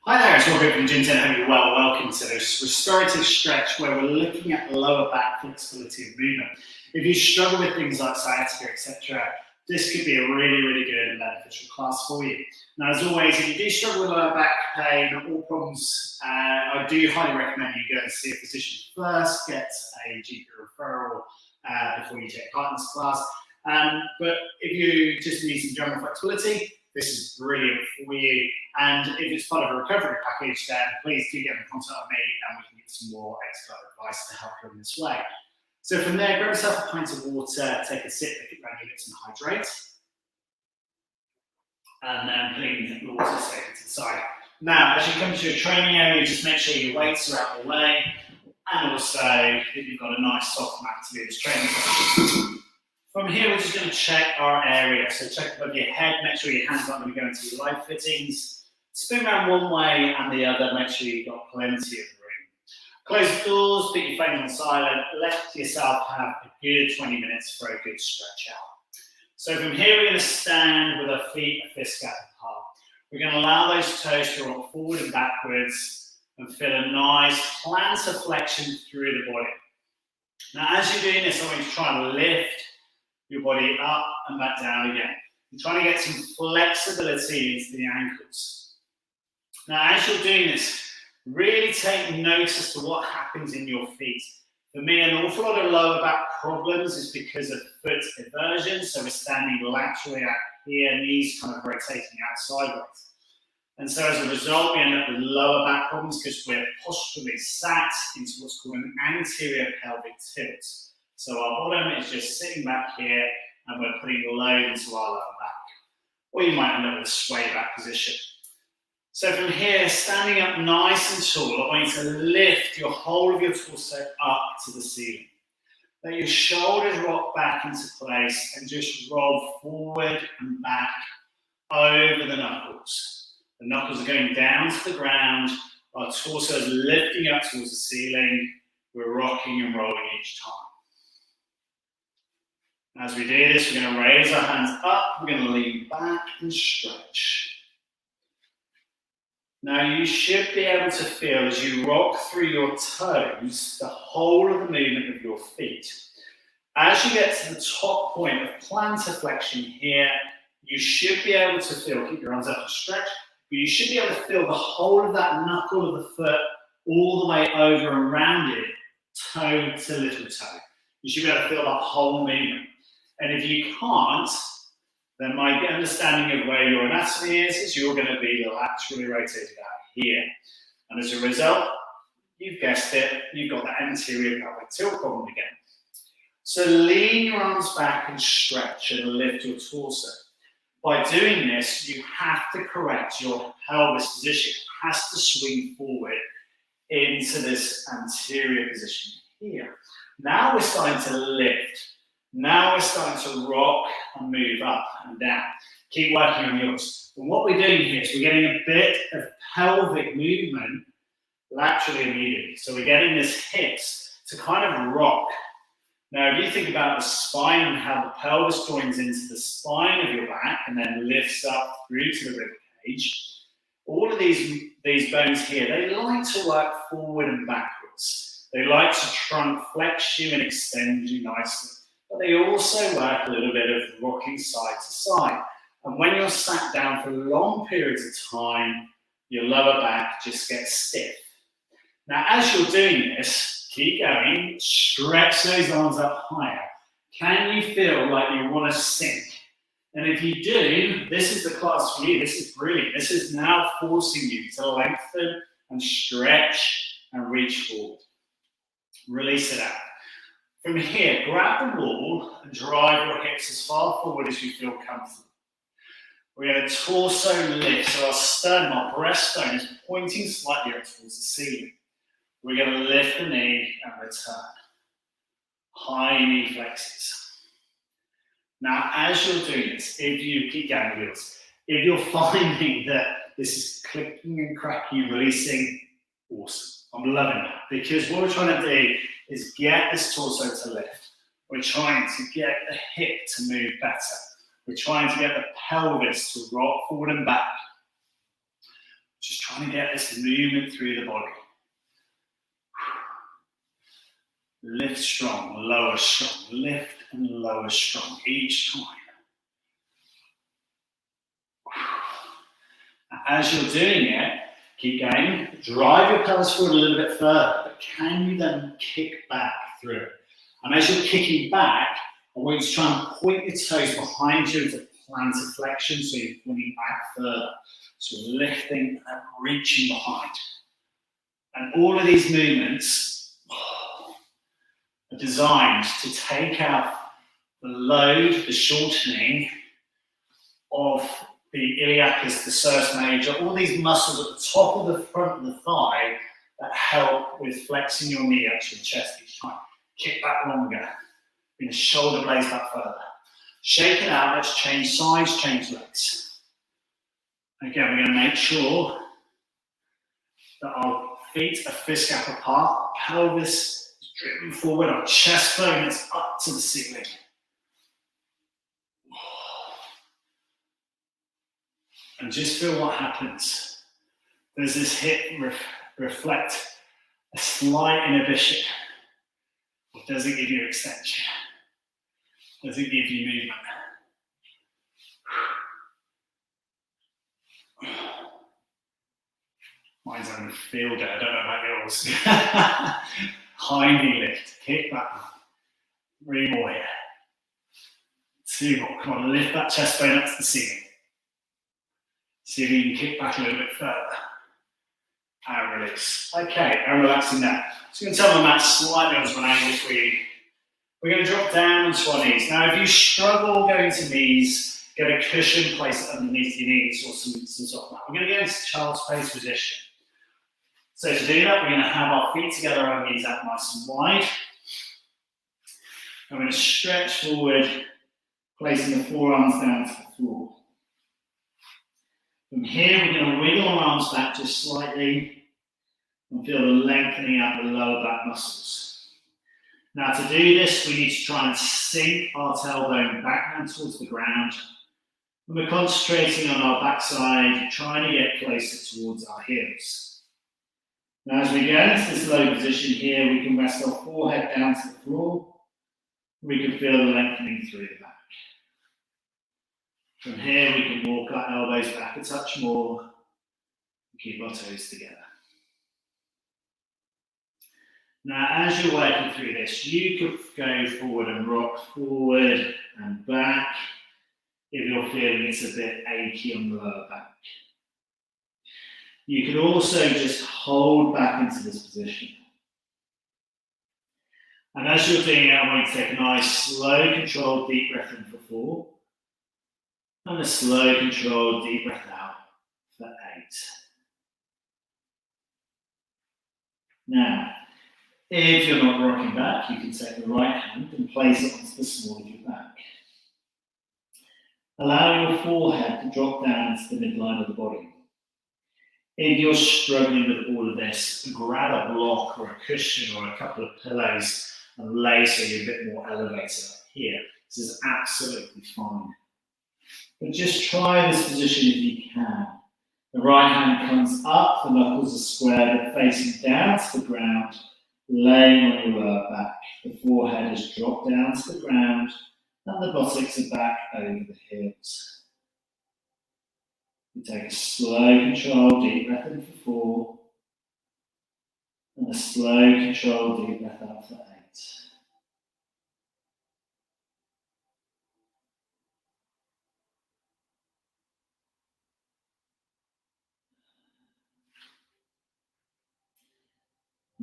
Hi there, it's Rob here from Gym 10. I hope you're well. Welcome to this restorative stretch where we're looking at lower back flexibility and movement. If you struggle with things like sciatica, etc., this could be a really good and beneficial class for you. Now, as always, if you do struggle with lower back pain or problems, I do highly recommend you go and see a physician first, get a GP referral before you take part in this class. But if you just need some general flexibility, this is brilliant for you. And if it's part of a recovery package, then please do get in contact with me and we can get some more expert advice to help you in this way. So from there, grab yourself a pint of water, take a sip, pick it around your lips and hydrate. And then clean the water safe to the side. Now, as you come to your training area, just make sure your weights are out the way. And also, that you've got a nice soft mat to do this training session. From here, we're just going to check our area. So check above your head, make sure your hands aren't going to go into your light fittings. Spin around one way and the other, make sure you've got plenty of room. Close the doors, put your phone on silent, let yourself have a good 20 minutes for a good stretch out. So from here, we're going to stand with our feet a fist gap apart. We're going to allow those toes to rock forward and backwards and feel a nice plantar flexion through the body. Now, as you're doing this, I want you to try and lift your body up and back down again. You're trying to get some flexibility into the ankles. Now, as you're doing this, really take notice as to what happens in your feet. For me, an awful lot of lower back problems is because of foot eversion. So we're standing laterally out here, knees kind of rotating out sideways. And so as a result, we end up with lower back problems because we're posturally sat into what's called an anterior pelvic tilt. So our bottom is just sitting back here and we're putting load into our lower back. Or you might end up with a sway back position. So from here, standing up nice and tall, I want you to lift your whole of your torso up to the ceiling. Let your shoulders rock back into place and just roll forward and back over the knuckles. The knuckles are going down to the ground. Our torso is lifting up towards the ceiling. We're rocking and rolling each time. As we do this, we're going to raise our hands up, we're going to lean back and stretch. Now you should be able to feel as you rock through your toes, the whole of the movement of your feet. As you get to the top point of plantar flexion here, you should be able to feel, keep your arms up and stretch, but you should be able to feel the whole of that knuckle of the foot all the way over and around it, toe to little toe. You should be able to feel that whole movement. And if you can't, then my understanding of where your anatomy is you're going to be laterally rotated out here. And as a result, you've guessed it, you've got that anterior pelvic tilt problem again. So lean your arms back and stretch and lift your torso. By doing this, you have to correct your pelvis position. It has to swing forward into this anterior position here. Now we're starting to lift. Now we're starting to rock and move up and down. Keep working on yours. And what we're doing here is we're getting a bit of pelvic movement laterally and medially. So we're getting this hips to kind of rock. Now, if you think about the spine and how the pelvis joins into the spine of your back and then lifts up through to the rib cage, all of these bones here, they like to work forward and backwards. They like to trunk flex you and extend you nicely. But they also work a little bit of rocking side to side. And when you're sat down for long periods of time, your lower back just gets stiff. Now, as you're doing this, keep going, stretch those arms up higher. Can you feel like you want to sink? And if you do, this is the class for you. This is brilliant. This is now forcing you to lengthen and stretch and reach forward. Release it out. From here, grab the wall and drive your hips as far forward as you feel comfortable. We're going to torso lift, so our sternum, our breastbone is pointing slightly up towards the ceiling. We're going to lift the knee and return. High knee flexes. Now, as you're doing this, if you keep going with this, if you're finding that this is clicking and cracking, releasing, awesome. I'm loving that because what we're trying to do is get this torso to lift. We're trying to get the hip to move better. We're trying to get the pelvis to rock forward and back. Just trying to get this movement through the body. Lift strong, lower strong, lift and lower strong each time. As you're doing it, keep going, drive your pelvis forward a little bit further, but can you then kick back through it? And as you're kicking back, I want you to try and point your toes behind you into plantar flexion, so you're pointing back further. So you're lifting and reaching behind. And all of these movements are designed to take out the load, the shortening of the iliacus, the psoas major, all these muscles at the top of the front of the thigh that help with flexing your knee up to the chest each time. Kick back longer, bring the shoulder blades back further. Shake it out, let's change sides, change legs. Again, we're going to make sure that our feet are fist gap apart, our pelvis is driven forward, our chest bone is up to the ceiling. And just feel what happens. Does this hip reflect a slight inhibition? Or does it give you extension? Does it give you movement? Mine's having a field day, I don't know about yours. High knee lift, kick back. 3 more here. 2 more, come on, lift that chest bone up to the ceiling. See if you can kick back a little bit further. And release. Okay, and relaxing now. So you're going to turn the mat slightly onto an angle for you. We're going to drop down onto our knees. Now, if you struggle going to knees, get a cushion, place it underneath your knees or some soft mat. We're going to go into child's pose position. So to do that, we're going to have our feet together, our knees out nice and wide. I'm going to stretch forward, placing the forearms down to the floor. From here, we're going to wiggle our arms back just slightly and feel the lengthening out the lower back muscles. Now, to do this, we need to try and sink our tailbone back down towards the ground. And we're concentrating on our backside, trying to get closer towards our heels. Now, as we go into this low position here, we can rest our forehead down to the floor. We can feel the lengthening through the back. From here, we can walk our elbows back a touch more and keep our toes together. Now, as you're working through this, you could go forward and rock forward and back if you're feeling it's a bit achy on the lower back. You could also just hold back into this position. And as you're doing it, I want you to take a nice, slow, controlled, deep breath in for 4. And a slow, controlled, deep breath out for 8. Now, if you're not rocking back, you can take the right hand and place it onto the small of your back. Allow your forehead to drop down to the midline of the body. If you're struggling with all of this, grab a block or a cushion or a couple of pillows and lay so you're a bit more elevated up here. This is absolutely fine. But just try this position if you can. The right hand comes up, the knuckles are squared, facing down to the ground, laying on your lower back. The forehead is dropped down to the ground, and the buttocks are back over the hips. We take a slow, controlled, deep breath in for 4, and a slow, controlled, deep breath out for 8.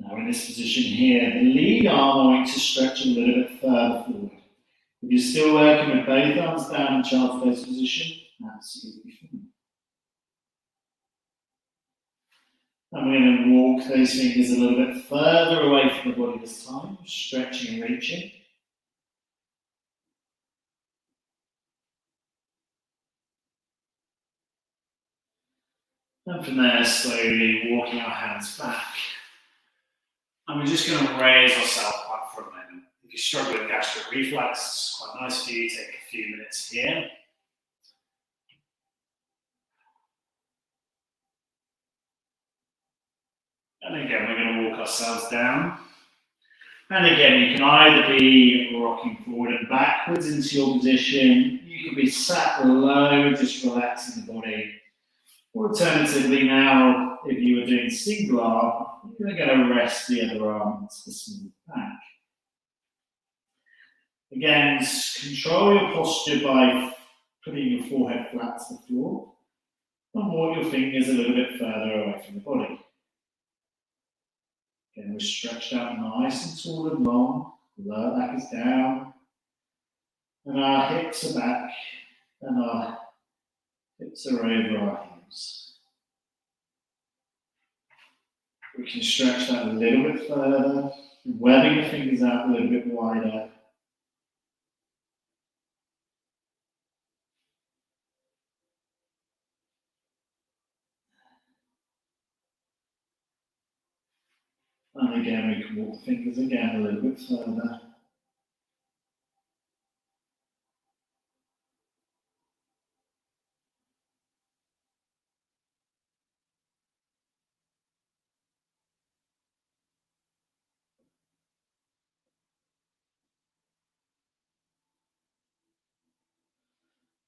Now in this position here, the lead arm I want to stretch a little bit further forward. If you're still working with both arms down in child's pose position, absolutely fine. And we're going to walk those fingers a little bit further away from the body this time, stretching and reaching. And from there, slowly walking our hands back. And we're just going to raise ourselves up for a moment. If you struggle with gastric reflux, it's quite nice for you to take a few minutes here. And again, we're going to walk ourselves down. And again, you can either be rocking forward and backwards into your position. You can be sat low, just relaxing the body. Alternatively, now, if you were doing single arm, you're going to rest the other arm to the small back. Again, control your posture by putting your forehead flat to the floor and walk your fingers a little bit further away from the body. Again, we're stretched out nice and tall and long. The lower back is down, and our hips are back, and our hips are over our heels. We can stretch that a little bit further, webbing the fingers out a little bit wider. And again, we can walk the fingers again a little bit further.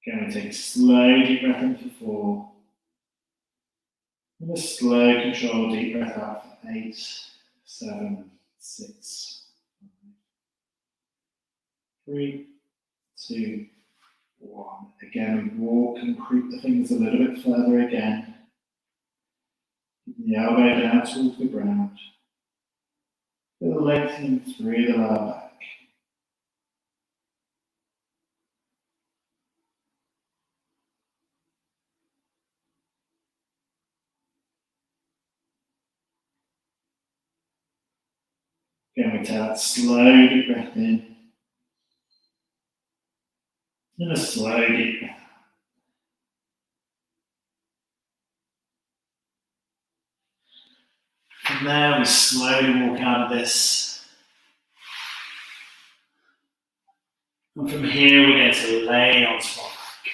Again, we take a slow deep breath in for 4. And a slow controlled deep breath out for 8, 7, 6, 5, 3, 2, 1. Again, we walk and creep the fingers a little bit further again. The elbow down towards the ground. Feel lengthening through the lower back. Again, we take that slow deep breath in. And a slow deep breath out. From there, we slowly walk out of this. And from here, we're going to lay onto our back.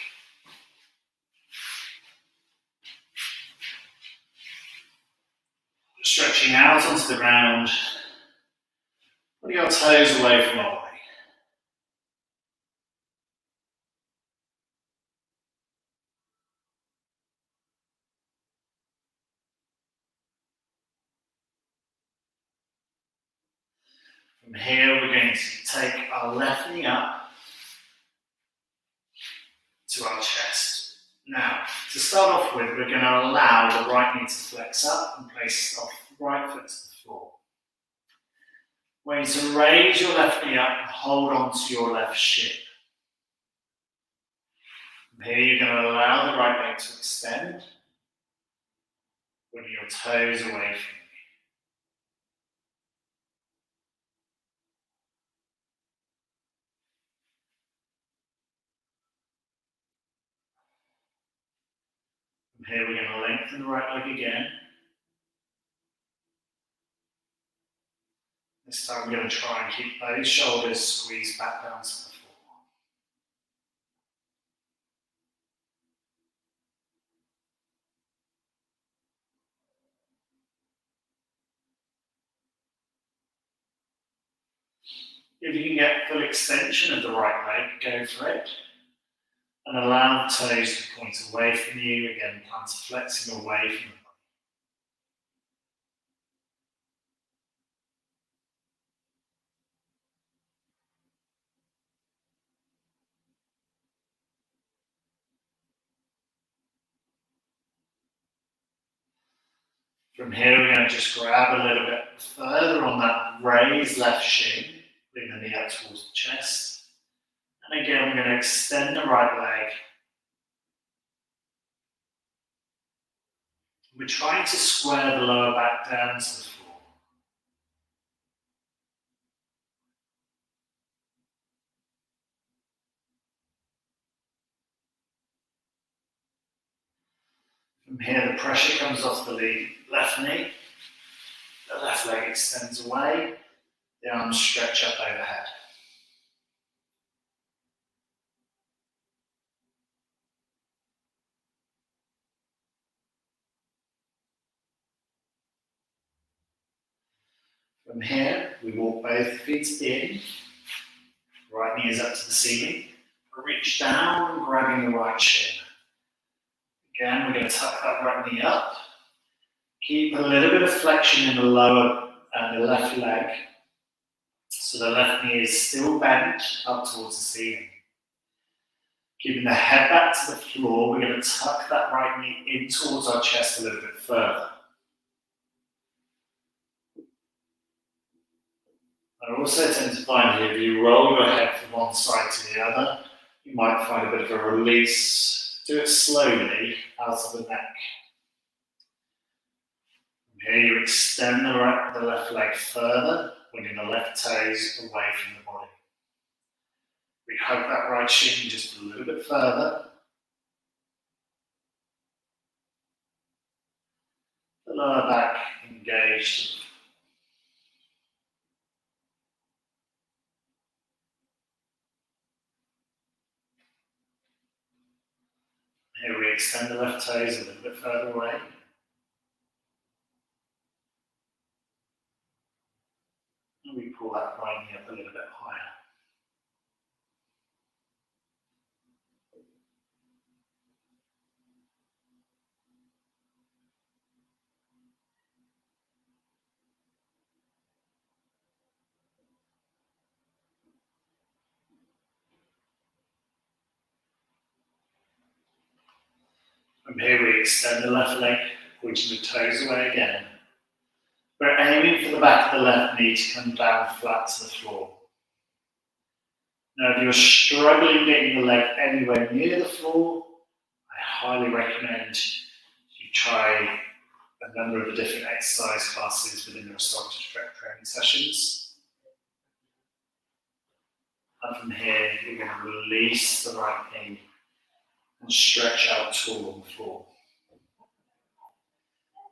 Stretching out onto the ground, putting our toes away from our body. From here, we're going to take our left knee up to our chest. Now, to start off with, we're going to allow the right knee to flex up and place our right foot to the floor. We're going to raise your left knee up and hold on to your left shin. From here, you're going to allow the right leg to extend, putting your toes away from you. From here, we're going to lengthen the right leg again. This time, we're going to try and keep those shoulders squeezed back down to the floor. If you can get full extension of the right leg, go for it. And allow the toes to point away from you. Again, plantar flexing away from the body. From here, we're going to just grab a little bit further on that raised left shin, bring the knee up towards the chest. And again, we're going to extend the right leg. We're trying to square the lower back down to the floor. From here, the pressure comes off the left knee. The left leg extends away. The arms stretch up overhead. From here, we walk both feet in. Right knee is up to the ceiling. Reach down, grabbing the right shin. Again, we're going to tuck that right knee up. Keep a little bit of flexion in the lower and the left leg. So the left knee is still bent up towards the ceiling. Keeping the head back to the floor, we're going to tuck that right knee in towards our chest a little bit further. I also tend to find here, if you roll your head from one side to the other, you might find a bit of a release. Do it slowly out of the neck. From here, you extend the left leg further, bringing the left toes away from the body. We hug that right shin just a little bit further. The lower back engaged. Here we extend the left toes a little bit further away. And we pull that right knee up a little bit higher. From here we extend the left leg, pointing the toes away again. We're aiming for the back of the left knee to come down flat to the floor. Now if you're struggling getting the leg anywhere near the floor, I highly recommend you try a number of the different exercise classes within the Restorative Stretch training sessions. And from here, you're going to release the right knee and stretch out tall on the floor.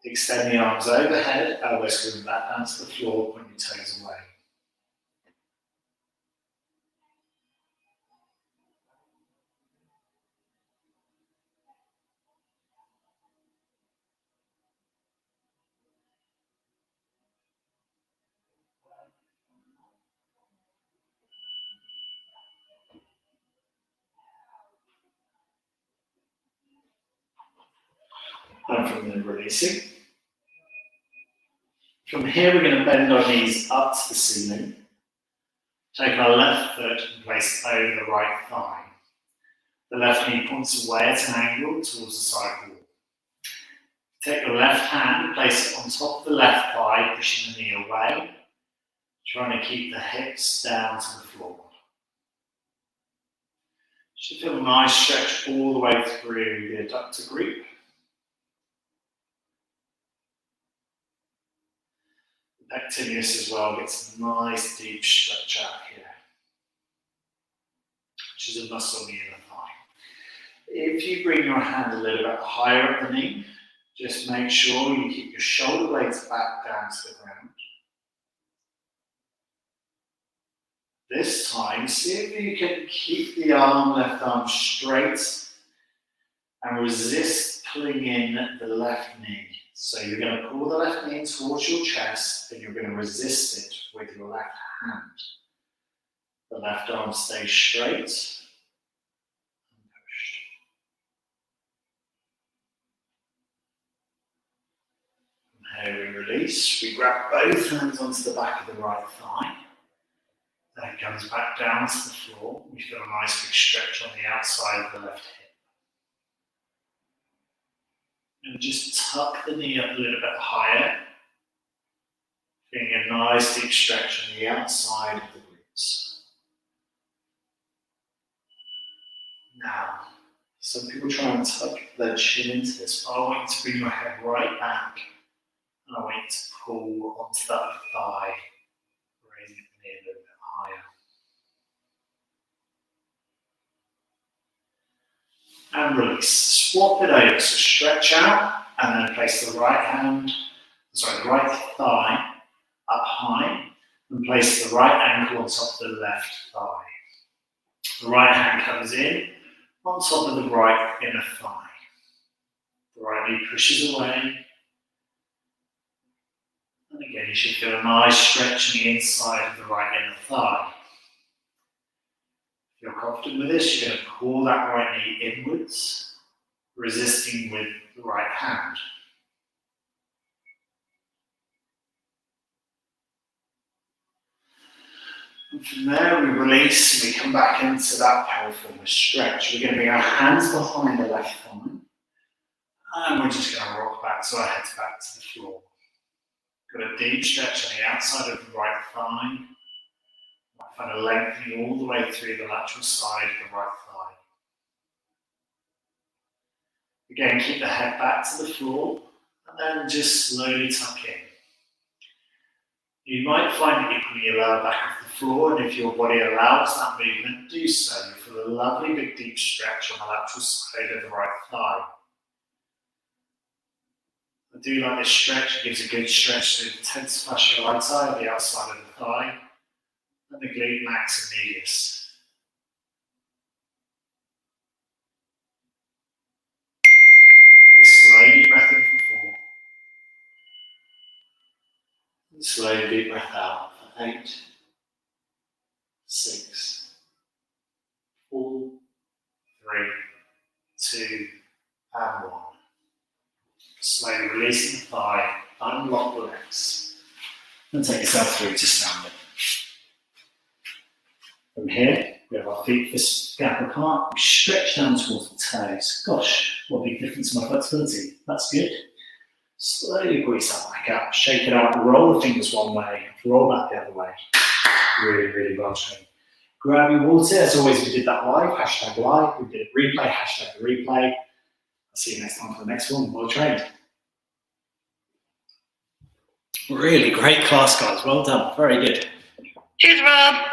Extend the arms overhead, elbows coming back down to the floor, point your toes away. And from there, releasing. From here, we're going to bend our knees up to the ceiling. Take our left foot and place it over the right thigh. The left knee points away at an angle towards the side wall. Take your left hand and place it on top of the left thigh, pushing the knee away, trying to keep the hips down to the floor. Should feel a nice stretch all the way through the adductor group. The pectineus as well gets a nice deep stretch out here, which is a muscle in the inner thigh. If you bring your hand a little bit higher at the knee, just make sure you keep your shoulder blades back down to the ground. This time, see if you can keep the left arm straight and resist pulling in the left knee. So you're going to pull the left knee towards your chest and you're going to resist it with your left hand. The left arm stays straight and pushed. From here we release. We grab both hands onto the back of the right thigh. Then it comes back down to the floor. We feel a nice big stretch on the outside of the left hip. And just tuck the knee up a little bit higher. Feeling a nice deep stretch on the outside of the glutes. Now, some people try and tuck their chin into this, but I want you to bring your head right back. And I want you to pull onto that thigh, raising the knee a little bit higher. And release. Swap it over. So stretch out and then place the right thigh up high and place the right ankle on top of the left thigh. The right hand comes in on top of the right inner thigh. The right knee pushes away And again, you should feel a nice stretch in the inside of the right inner thigh. If you're confident with this, you're going to pull that right knee inwards, resisting with the right hand. And from there, we release and we come back into that piriformis stretch. We're going to bring our hands behind the left thigh. And we're just going to rock back so our head's back to the floor. Got a deep stretch on the outside of the right thigh. I find a lengthening all the way through the lateral side of the right thigh. Again, keep the head back to the floor and then just slowly tuck in. You might find that you're putting your lower back off the floor, and if your body allows that movement, do so. You feel a lovely big deep stretch on the lateral side of the right thigh. I do like this stretch. It gives a good stretch to the tense fascia latae, the outside of the thigh, and the glute max and medius. Take a slow deep breath in for 4. And slow deep breath out for 8, 6, 4, 3, 2, and 1. Slowly releasing the thigh, unlock the legs, and take yourself through to standing. From here, we have our feet this gap apart, we stretch down towards the toes. Gosh, what a big difference in my flexibility. That's good. Slowly pull yourself back up, shake it out, roll the fingers one way, roll back the other way. Really, really well trained. Grab your water, as always we did that live, hashtag live, we did replay, hashtag replay. I'll see you next time for the next one. Well trained. Really great class, guys. Well done. Very good. Cheers, Rob.